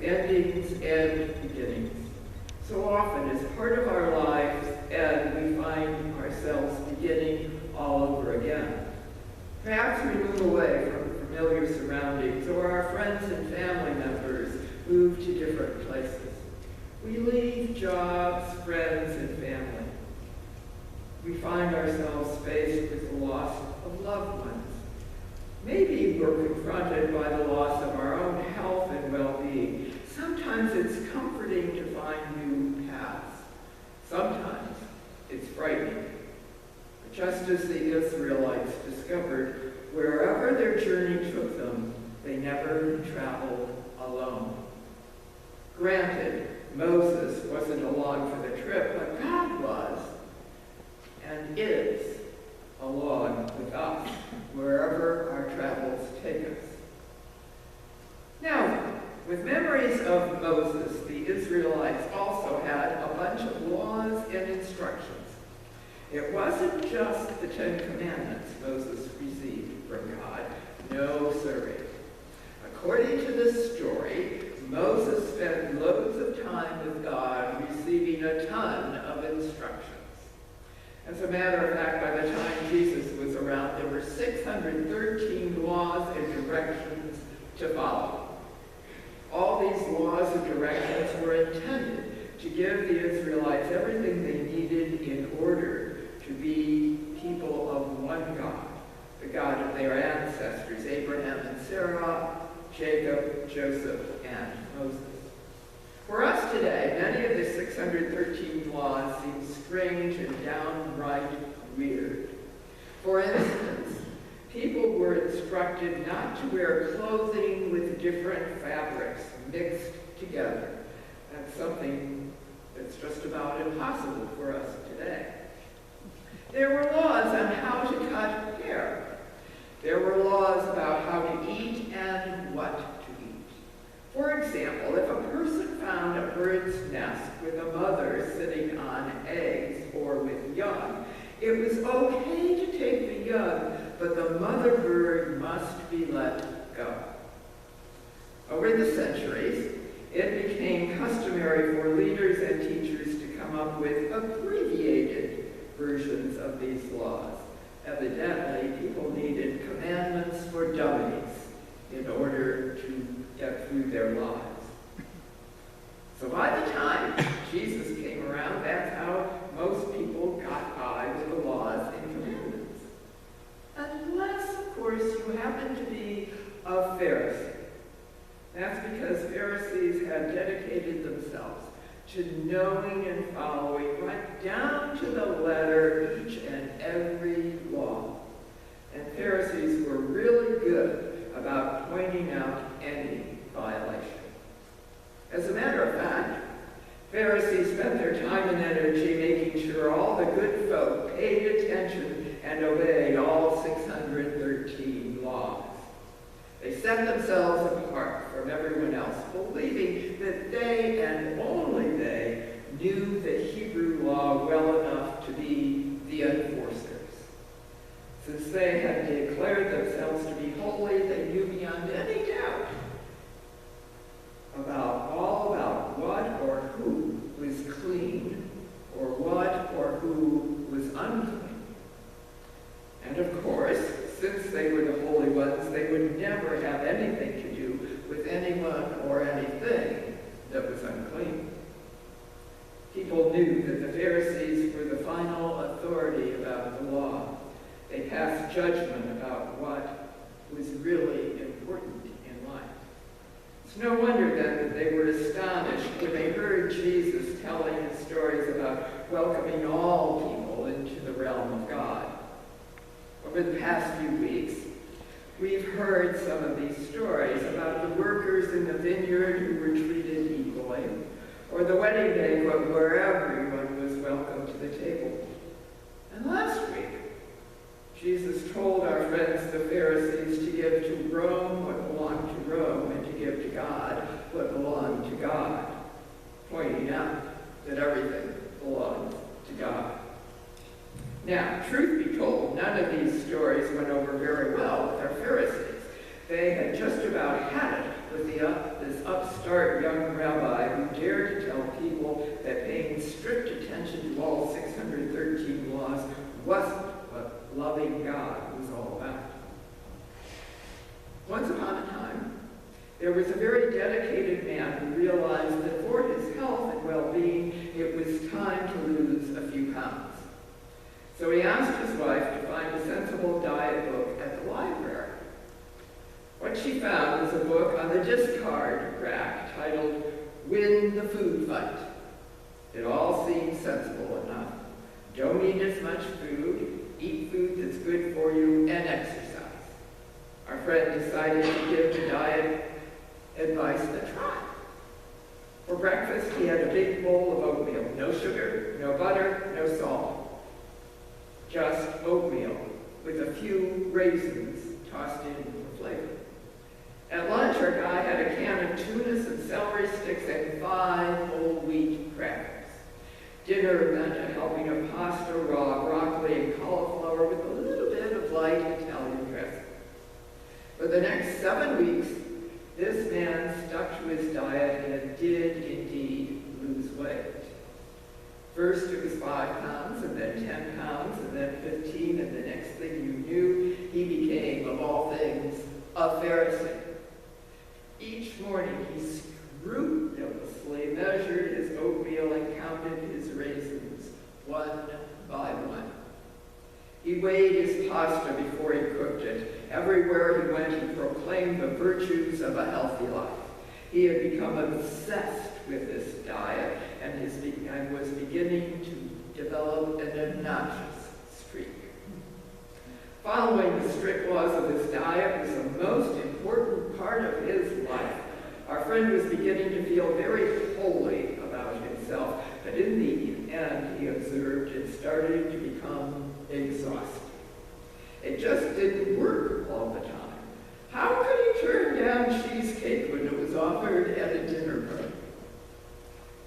endings and beginnings. So often it's part of our lives and we find ourselves beginning all over again. Perhaps we move away from familiar surroundings, or our friends and family members move to different places. We leave jobs, friends, and family. We find ourselves faced with the loss of loved ones. Maybe we're confronted by the loss of our own health and well-being. Sometimes it's comforting to find new paths. Sometimes it's frightening. But just as the Israelites discovered, wherever their journey took them, they never traveled alone. Granted, Moses wasn't along for the trip, but God was and is along with us wherever our travels take us. Now, with memories of Moses, the Israelites also had a bunch of laws and instructions. It wasn't just the Ten Commandments Moses received from God. No, sirree. According to this story, Moses spent loads of time with God, receiving a ton of instructions. As a matter of fact, by the time Jesus was around, there were 613 laws and directions to follow. All these laws and directions were intended to give the Israelites everything they needed in order to be people of one God, the God of their ancestors, Abraham and Sarah, Jacob, Joseph, and Moses. For us today, many of the 613 laws seem strange and downright weird. For instance, people were instructed not to wear clothing with different fabrics mixed together. That's something that's just about impossible for us today. There were laws on how to cut hair. There were laws about how to eat and what to eat. For example, if a person found a bird's nest with a mother sitting on eggs or with young, it was okay to take the young, but the mother bird must be let go. Over the centuries, it became customary for leaders and teachers to come up with abbreviated versions of these laws. Evidently, people needed commandments for dummies in order to get through their lives. So by the time Jesus came around, that's how most people got by with the laws and commandments. Unless, of course, you happen to be a Pharisee. That's because Pharisees had dedicated themselves to knowing and following right down to the letter each and every law. And Pharisees were really good about pointing out any violation. As a matter of fact, Pharisees spent their time and energy making sure all the good folk paid attention and obeyed all 613 laws. They set themselves apart from everyone else, believing that they and only they knew the Hebrew law well enough to be the enforcers. Since they had declared themselves to be holy, they knew beyond any doubt all about what or who was clean or what or who was unclean. And of course, since they were the holy ones, they would never have anything to do with anyone or anything that was unclean. People knew that the Pharisees were the final authority about the law. They passed judgment about what was really important in life. It's no wonder then that they were astonished when they heard Jesus telling his stories about welcoming all people into the realm of God. Over the past few weeks, we've heard some of these stories about the workers in the vineyard who were treated equally, or the wedding banquet where everyone was welcome to the table. And last week, Jesus told our friends the Pharisees to give to Rome what belonged to Rome and to give to God what belonged to God, pointing out that everything belongs to God. Now, truth be told, none of these stories went over very well with our Pharisees. They had just about had it with this upstart young rabbi who dared to tell people that paying strict attention to all 613 laws wasn't what loving God was all about. Once upon a time, there was a very dedicated man who realized that for his health and well-being, it was time to lose a few pounds. So he asked his wife to find a sensible diet book at the library. What she found was a book on the discard rack titled Win the Food Fight. It all seemed sensible enough. Don't eat as much food, eat food that's good for you, and exercise. Our friend decided to give the diet advice a try. For breakfast, he had a big bowl of oatmeal. No sugar, no butter, no salt. Just oatmeal with a few raisins tossed in for flavor. At lunch, our guy had a can of tuna, some celery sticks, and 5 whole wheat crackers. Dinner meant a helping of pasta, raw broccoli, and cauliflower with a little bit of light Italian dressing. For the next 7 weeks, this man stuck to his diet and did indeed lose weight. First it was 5 pounds, and then 10 pounds, and then 15, and the next thing you knew, he became, of all things, a Pharisee. Each morning he scrupulously measured his oatmeal and counted his raisins, one by one. He weighed his pasta before he cooked it. Everywhere he went, he proclaimed the virtues of a healthy life. He had become obsessed with this diet and was beginning to develop an obnoxious streak. Following the strict laws of his diet was the most important part of his life. Our friend was beginning to feel very holy about himself, but in the end, he observed it started to become exhausting. It just didn't work all the time. How could he turn down cheesecake when it was offered at a dinner party?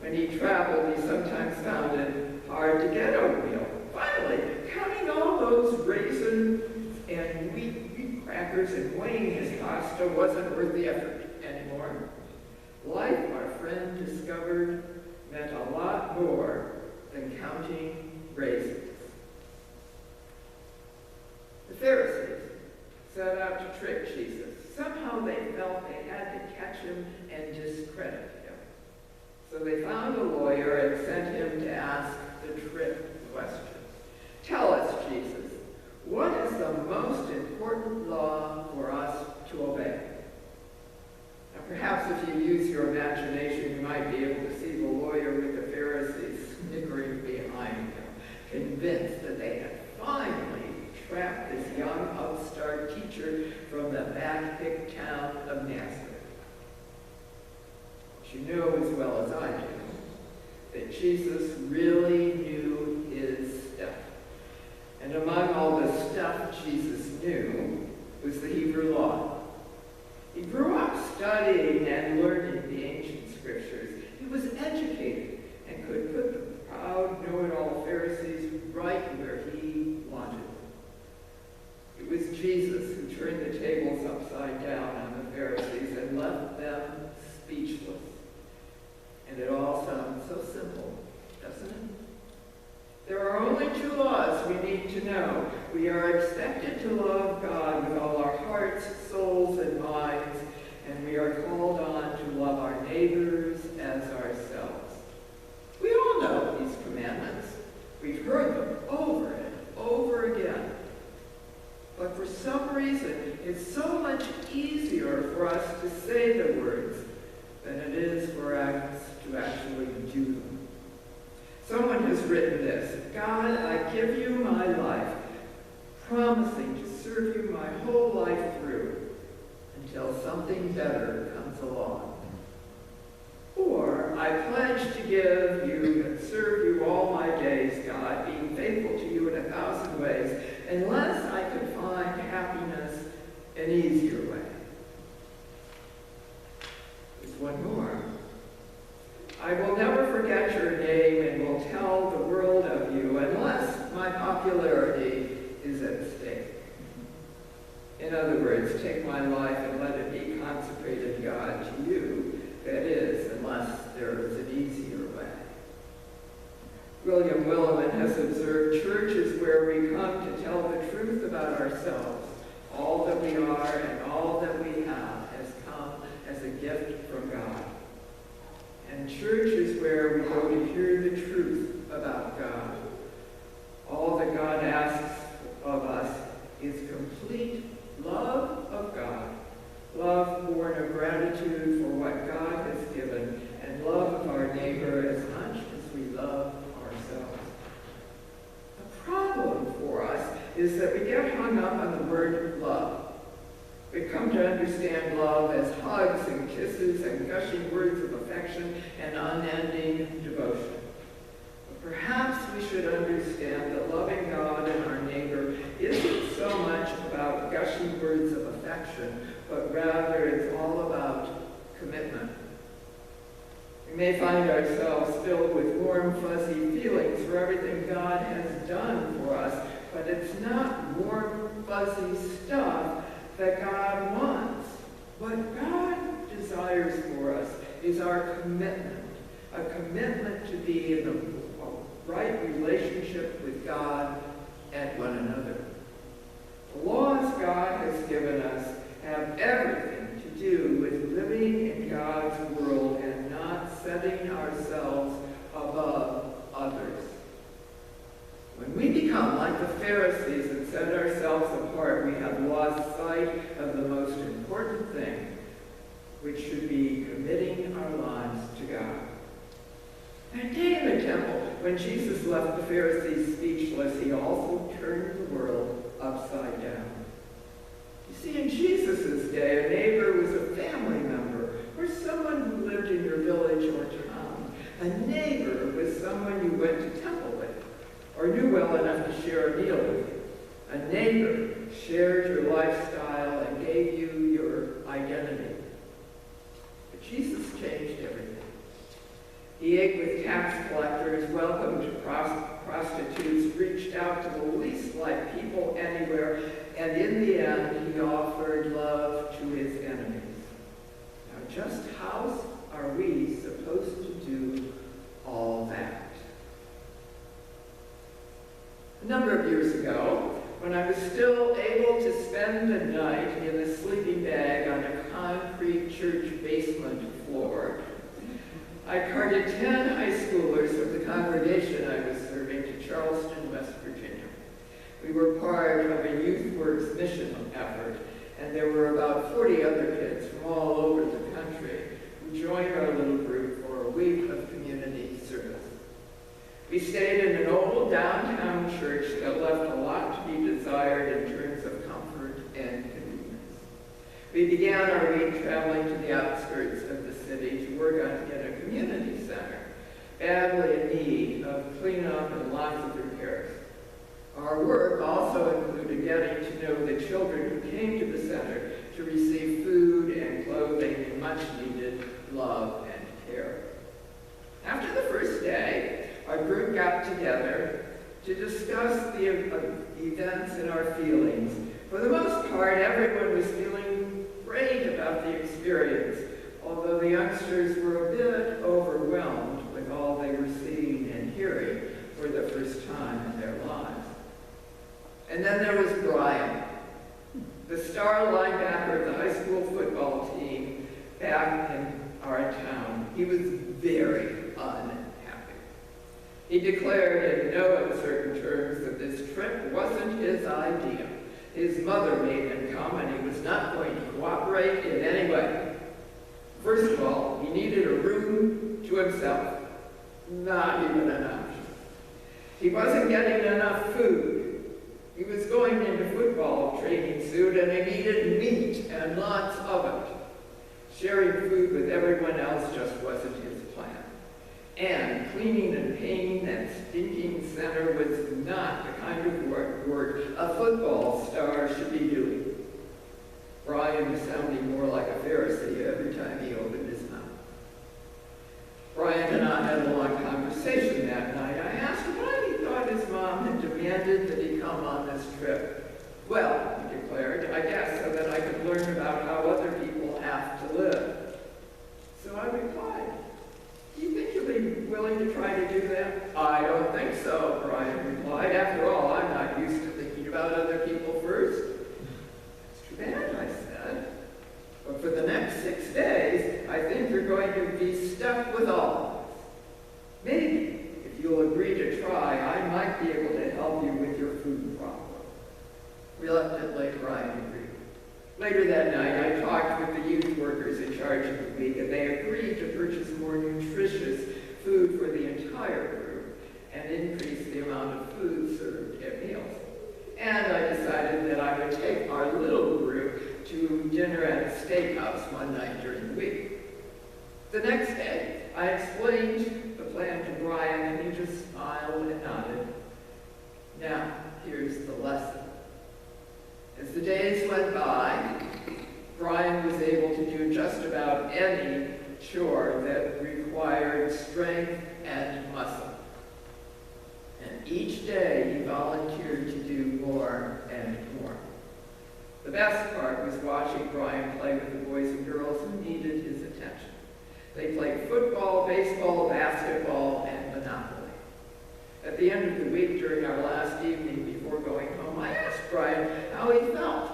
When he traveled, he sometimes found it hard to get oatmeal. Finally, counting all those raisins and wheat crackers and weighing his pasta wasn't worth the effort anymore. Life, our friend discovered, meant a lot more than counting raisins. The Pharisees set out to trick Jesus. Somehow they felt they had to catch him and discredit him. So they found a lawyer and sent him to ask the trick question. Tell us, Jesus, what is the most important law for us to obey? Now, perhaps if you use your imagination, you might be able to see the lawyer with the Pharisees snickering behind him, convinced that they had finally trapped this young upstart teacher from the back-hick town of Nazareth. But you know as well as I do that Jesus really knew his stuff. And among all the stuff Jesus knew was the Hebrew law. He grew up studying and learning the ancient scriptures. He was educated and could put the proud, know-it-all Pharisees right where he wanted them. It was Jesus who turned the tables upside down on the Pharisees and left them speechless. And it all sounds so simple, doesn't it? There are only 2 laws we need to know. We are expected to love God with all our hearts, souls, and minds, and we are called on to love our neighbors as ourselves. We all know these commandments. We've heard them over and over again. But for some reason, it's so much easier for us to say the words than it is for us to actually do them. Someone has written this: God, I give you my life, promising to serve you my whole life through until something better comes along. Or, I pledge to give you and serve you all my days, God, being faithful to you in 1,000 ways, unless I could find happiness an easier way. There's one more. I will never forget your name and will tell the world of you unless my popularity is at stake. In other words, take my life and let it be consecrated, God, to you, that gift from God. And church is where we go to hear the truth about God. All that God asks of us is complete love of God, love born of gratitude for what God has given, and love of our neighbor as much as we love ourselves. The problem for us is that we get hung up on the word love. We come to understand love as hugs and kisses and gushing words of affection and unending devotion. But perhaps we should understand that loving God and our neighbor isn't so much about gushing words of affection, but rather it's all about commitment. We may find ourselves filled with warm, fuzzy feelings for everything God has done for us, but it's not warm, fuzzy stuff that God wants. What God desires for us is our commitment, a commitment to be in a right relationship with God and one another. The laws God has given us have everything to do with living in God's world and not setting ourselves above others. When we become like the Pharisees and set ourselves apart, we have lost sight of the most important thing, which should be committing our lives to God. That day in the temple, when Jesus left the Pharisees speechless, he also turned the world upside down. You see, in Jesus' day, a neighbor was a family member or someone who lived in your village or town. A neighbor was someone you went to temple with or knew well enough to share a meal with you. A neighbor shared your lifestyle and gave you your identity. But Jesus changed everything. He ate with tax collectors, welcomed prostitutes, reached out to the least like people anywhere, and in the end, he offered love to his enemies. Now, just how are we supposed to do all that? A number of years ago, when I was still able to spend the night in a sleeping bag on a concrete church basement floor, I carted 10 high schoolers of the congregation I was serving to Charleston, West Virginia. We were part of a YouthWorks mission effort, and there were about 40 other kids from all over the country who joined our little group for a week of community service. We stayed in an old downtown church that left a lot to be desired in terms of comfort and convenience. We began our week traveling to the outskirts of the city to work on yet a community center, badly in need of cleanup and lots of repairs. Our work also included getting to know the children who came to the center to receive food and clothing and much-needed love and care. After the first day, our group got together to discuss the events and our feelings. For the most part, everyone was feeling great about the experience, although the youngsters were a bit overwhelmed with all they were seeing and hearing for the first time in their lives. And then there was Brian, the star linebacker of the high school football team back in our town. He was very unhappy. He declared in no uncertain terms that this trip wasn't his idea. His mother made him come, and he was not going to cooperate in any way. First of all, he needed a room to himself. Not even an option. He wasn't getting enough food. He was going into football training soon, and he needed meat and lots of it. Sharing food with everyone else just wasn't his plan. And cleaning and painting that stinking center was not the kind of work a football star should be doing. Brian was sounding more like a Pharisee every time he opened his mouth. Brian and I had a long conversation that night. I asked him why he thought his mom had demanded that he come on this trip. Well, he declared, I guess so that I could learn about how other people have to live. So I replied, do you think you'll be willing to try to do that? I don't think so, Brian replied. After all, I'm not used to thinking about other people first. That's too bad, I said. But for the next 6 days, I think Later that night, I talked with the youth workers in charge of the week, and they agreed to purchase more nutritious food for the entire group and increase the amount of food served at meals. And I decided that I would take our little group to dinner at a steakhouse one night during the week. The next day, I explained the plan to Brian, and he just smiled and nodded. Now, here's the lesson. As the days went by, Brian was able to do just about any chore that required strength and muscle. And each day he volunteered to do more and more. The best part was watching Brian play with the boys and girls who needed his attention. They played football, baseball, basketball, and Monopoly. At the end of the week, during our last evening before going home, I asked Brian how he felt.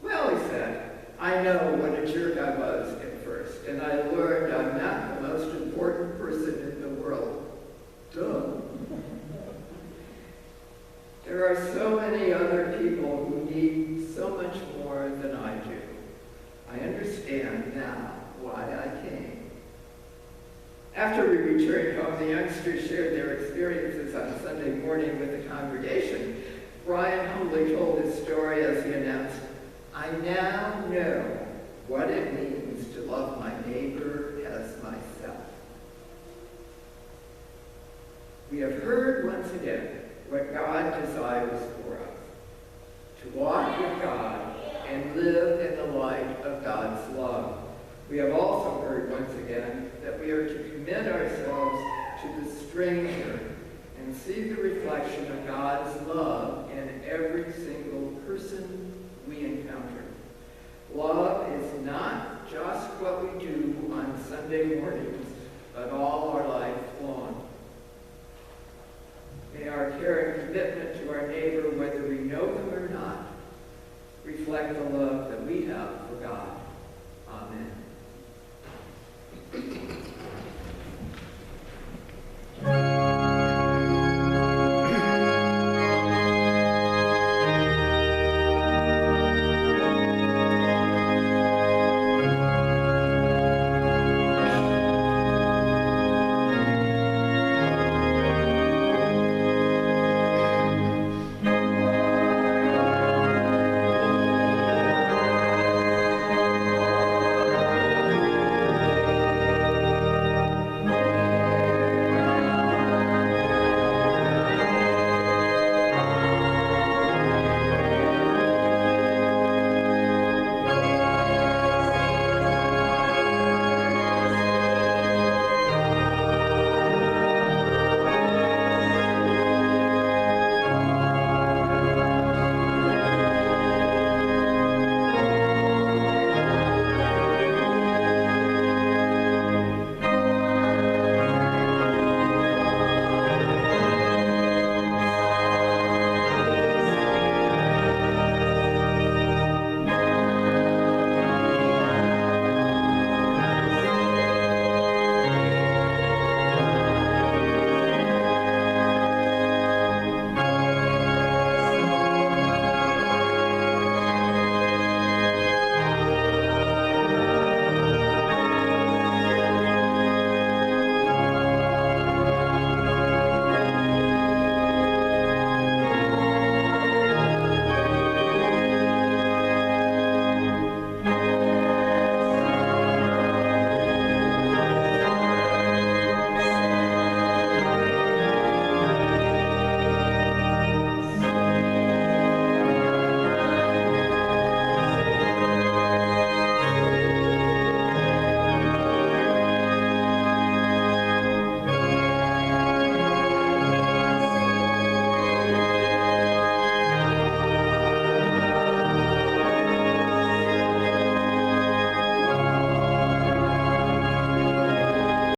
Well, he said, I know what a jerk I was at first, and I learned I'm not the most important person in the world. Duh. There are so many other people who need so much more than I do. I understand now why I came. After we returned home, the youngsters shared their experiences on Sunday morning with the congregation. Brian humbly told his story as he announced, I now know what it means to love my neighbor as myself. We have heard once again what God desires for us, to walk with God and live in the light of God's love. We have also heard once again that we are to commit ourselves to the stranger and see the reflection of God's love in every single person we encounter. Love is not just what we do on Sunday mornings, but all our life long. May our care and commitment to our neighbor, whether we know them or not, reflect the love that we have for God.